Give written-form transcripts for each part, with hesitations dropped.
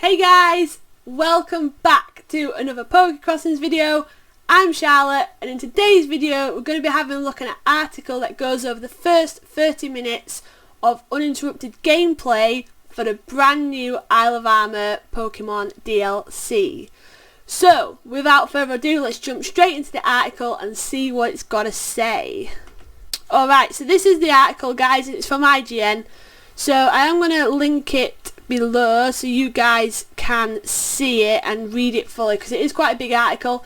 Hey guys, welcome back to another Poké Crossings video. I'm Charlotte, and in today's video we're going to be having a look at an article that goes over the first 30 minutes of uninterrupted gameplay for the brand new Isle of Armor Pokemon DLC. So, without further ado, let's jump straight into the article and see what it's got to say. Alright, so this is the article, guys, it's from IGN. So I am going to link it below so you guys can see it and read it fully, because it is quite a big article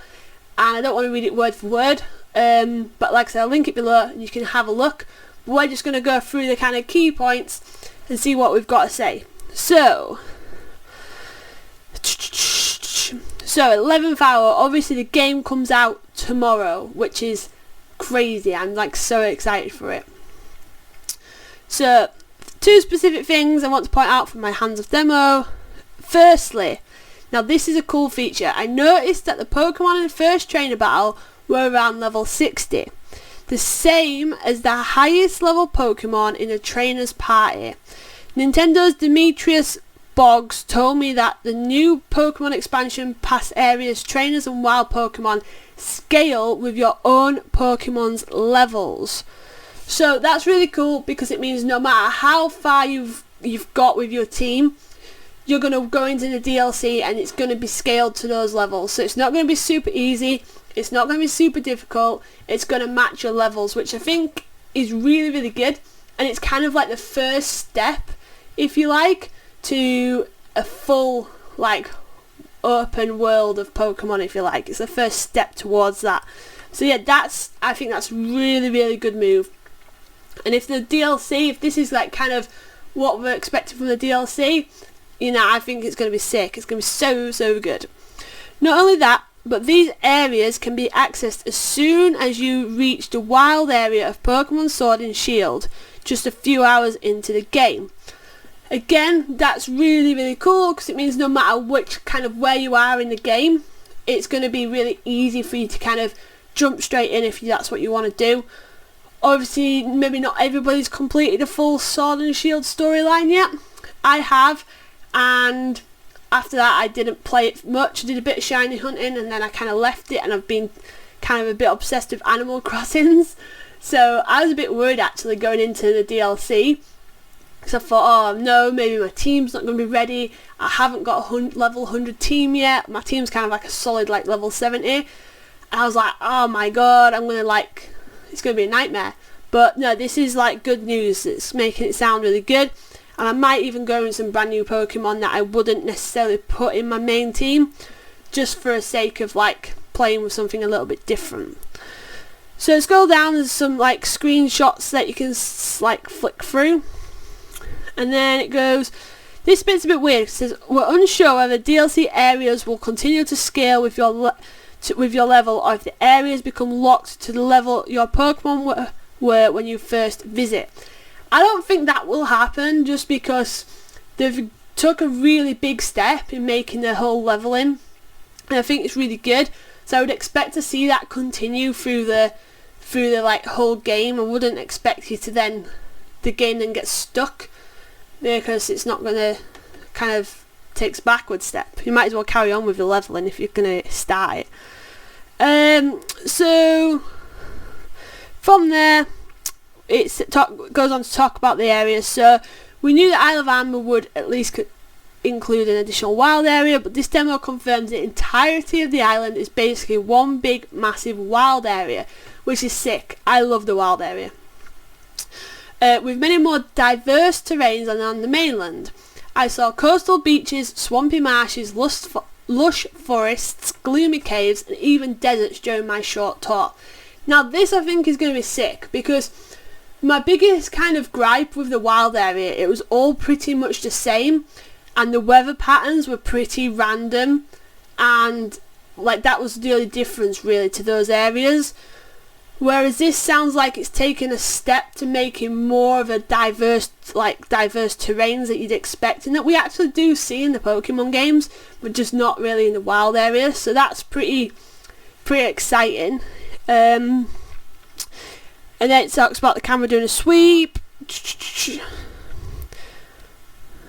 and I don't want to read it word for word, but like I said, I'll link it below and you can have a look. But we're just going to go through the kind of key points and see what we've got to say. So 11th hour, obviously the game comes out tomorrow, which is crazy. I'm like so excited for it. So two specific things I want to point out from my hands-off demo. Firstly, now this is a cool feature. I noticed that the Pokemon in the first trainer battle were around level 60. The same as the highest level Pokemon in a trainer's party. Nintendo's Demetrius Boggs told me that the new Pokemon expansion past areas, trainers and wild Pokemon scale with your own Pokemon's levels. So that's really cool, because it means no matter how far you've got with your team, you're going to go into the DLC and it's going to be scaled to those levels. So it's not going to be super easy, it's not going to be super difficult, it's going to match your levels, which I think is really, really good. And it's kind of like the first step, if you like, to a full, like, open world of Pokemon, if you like. It's the first step towards that. So yeah, I think that's really, really good move. And if the DLC, if this is like kind of what we're expecting from the DLC, you know, I think it's going to be sick. It's going to be so good. Not only that, but these areas can be accessed as soon as you reach the wild area of Pokemon Sword and Shield, just a few hours into the game. Again, that's really, really cool, because it means no matter which kind of where you are in the game, it's going to be really easy for you to kind of jump straight in if that's what you want to do. Obviously, maybe not everybody's completed a full Sword and Shield storyline yet. I have, and after that I didn't play it much. I did a bit of shiny hunting and then I kind of left it, and I've been kind of a bit obsessed with Animal Crossings. So I was a bit worried actually going into the DLC, because I thought, oh no, maybe my team's not going to be ready. I haven't got a level 100 team yet. My team's kind of like a solid like level 70. And I was like, oh my god, I'm going to like... it's going to be a nightmare. But no, this is like good news. It's making it sound really good. And I might even go in some brand new Pokemon that I wouldn't necessarily put in my main team, just for the sake of like playing with something a little bit different. So scroll down, there's some like screenshots that you can like flick through. And then it goes, this bit's a bit weird. It says, we're unsure whether DLC areas will continue to scale with your level, or if the areas become locked to the level your Pokemon were when you first visit. I don't think that will happen, just because they've took a really big step in making the whole leveling, and I think it's really good. So I would expect to see that continue through the like whole game. I wouldn't expect you to then the game then gets stuck, because it's not going to kind of takes backward step. You might as well carry on with the leveling if you're going to start it. So from there it goes on to talk about the areas. So we knew that Isle of Armor would at least include an additional wild area, but this demo confirms the entirety of the island is basically one big massive wild area, which is sick. I love the wild area. With many more diverse terrains than on the mainland. I saw coastal beaches, swampy marshes, lush forests, gloomy caves, and even deserts during my short tour. Now this I think is going to be sick, because my biggest kind of gripe with the wild area, it was all pretty much the same, and the weather patterns were pretty random, and like that was the only difference really to those areas. Whereas this sounds like it's taken a step to making more of a diverse terrains that you'd expect, and that we actually do see in the Pokemon games, but just not really in the wild areas. So that's pretty exciting. And then it talks about the camera doing a sweep.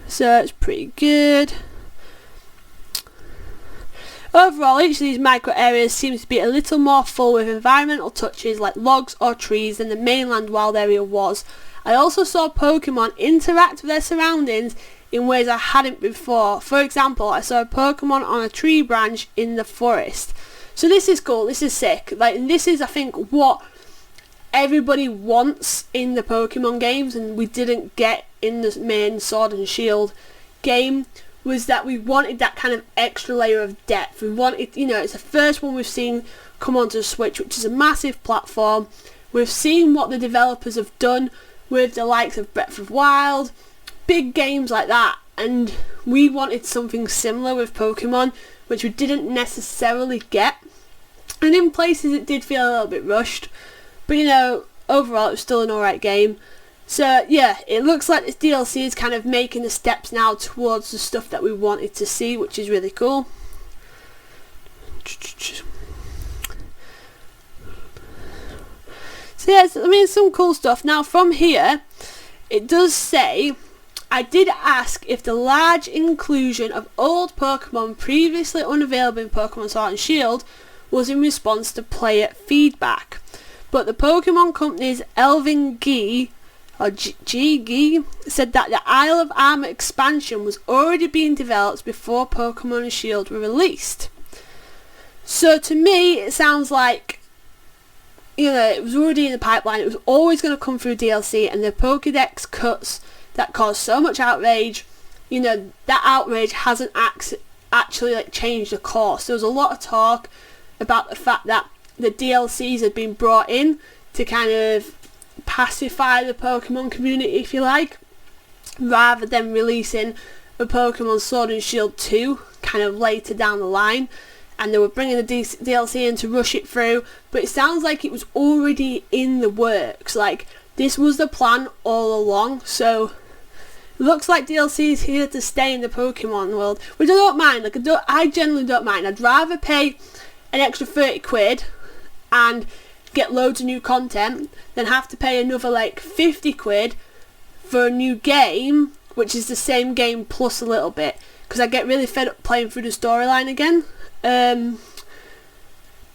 So it's pretty good. Overall, each of these micro areas seems to be a little more full with environmental touches like logs or trees than the mainland wild area was. I also saw Pokemon interact with their surroundings in ways I hadn't before. For example, I saw a Pokemon on a tree branch in the forest. So this is cool, this is sick. Like, this is, I think, what everybody wants in the Pokemon games, and we didn't get in the main Sword and Shield game, was that we wanted that kind of extra layer of depth. We wanted, you know, it's the first one we've seen come onto the Switch, which is a massive platform. We've seen what the developers have done with the likes of Breath of Wild, big games like that, and we wanted something similar with Pokemon, which we didn't necessarily get. And in places it did feel a little bit rushed, but you know, overall it was still an alright game. So yeah, it looks like this DLC is kind of making the steps now towards the stuff that we wanted to see, which is really cool. So yeah, I mean, some cool stuff. Now from here, it does say, I did ask if the large inclusion of old Pokemon previously unavailable in Pokemon Sword and Shield was in response to player feedback. But the Pokemon company's Elvin Gee said that the Isle of Armor expansion was already being developed before Pokemon Shield were released. So to me, it sounds like, you know, it was already in the pipeline. It was always going to come through DLC, and the Pokédex cuts that caused so much outrage, you know, that outrage hasn't actually like changed the course. There was a lot of talk about the fact that the DLCs had been brought in to kind of pacify the Pokemon community, if you like, rather than releasing a Pokemon Sword and Shield 2 kind of later down the line, and they were bringing the DLC in to rush it through. But it sounds like it was already in the works, like this was the plan all along. So it looks like DLC is here to stay in the Pokemon world, which I don't mind. Like, I generally don't mind. I'd rather pay an extra 30 quid and get loads of new content than have to pay another like 50 quid for a new game, which is the same game plus a little bit, because I get really fed up playing through the storyline again.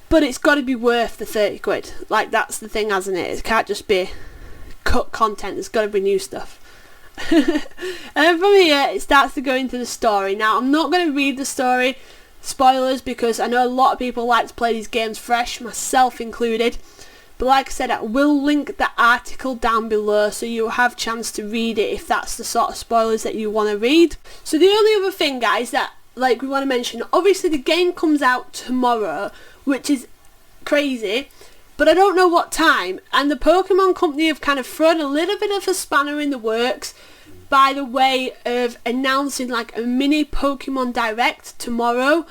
But it's got to be worth the 30 quid. Like, that's the thing, hasn't it? It can't just be cut content, there's got to be new stuff. And from here it starts to go into the story. Now, I'm not going to read the story spoilers, because I know a lot of people like to play these games fresh, myself included. But like I said, I will link the article down below so you'll have a chance to read it if that's the sort of spoilers that you want to read. So the only other thing, guys, that like we want to mention, obviously the game comes out tomorrow, which is crazy, but I don't know what time, and the Pokemon company have kind of thrown a little bit of a spanner in the works by the way of announcing like a mini Pokemon Direct tomorrow.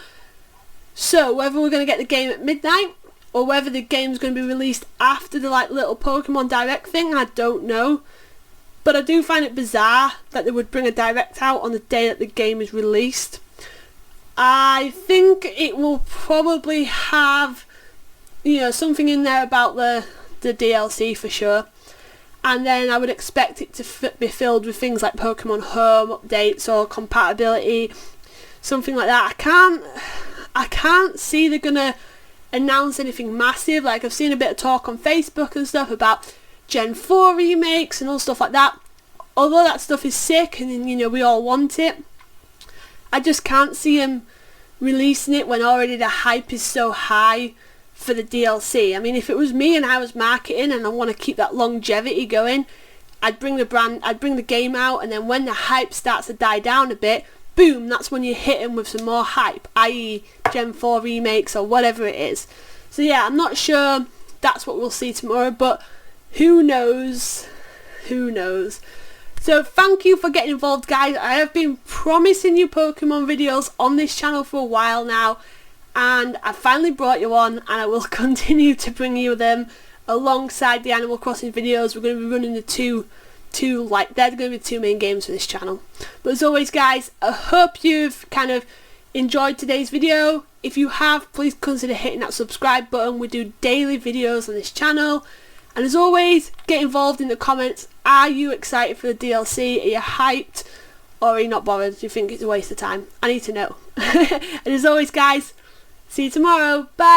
So whether we're going to get the game at midnight or whether the game's going to be released after the like little Pokemon Direct thing, I don't know. But I do find it bizarre that they would bring a Direct out on the day that the game is released. I think it will probably have, you know, something in there about the DLC for sure. And then I would expect it to be filled with things like Pokemon Home updates or compatibility, something like that. I can't see they're gonna announce anything massive. Like, I've seen a bit of talk on Facebook and stuff about Gen 4 remakes and all stuff like that. Although that stuff is sick and, you know, we all want it, I just can't see them releasing it when already the hype is so high for the DLC. I mean, if it was me and I was marketing and I want to keep that longevity going, I'd bring the game out, and then when the hype starts to die down a bit, boom, that's when you hit them with some more hype, i.e. Gen 4 remakes or whatever it is. So yeah, I'm not sure that's what we'll see tomorrow, but who knows? Who knows? So thank you for getting involved, guys. I have been promising you Pokemon videos on this channel for a while now, and I finally brought you on, and I will continue to bring you them alongside the Animal Crossing videos. We're going to be running the two like, they're going to be the two main games for this channel. But as always, guys, I hope you've kind of enjoyed today's video. If you have, please consider hitting that subscribe button. We do daily videos on this channel. And as always, get involved in the comments. Are you excited for the DLC? Are you hyped? Or are you not bothered? Do you think it's a waste of time? I need to know. And as always, guys, See you tomorrow. Bye.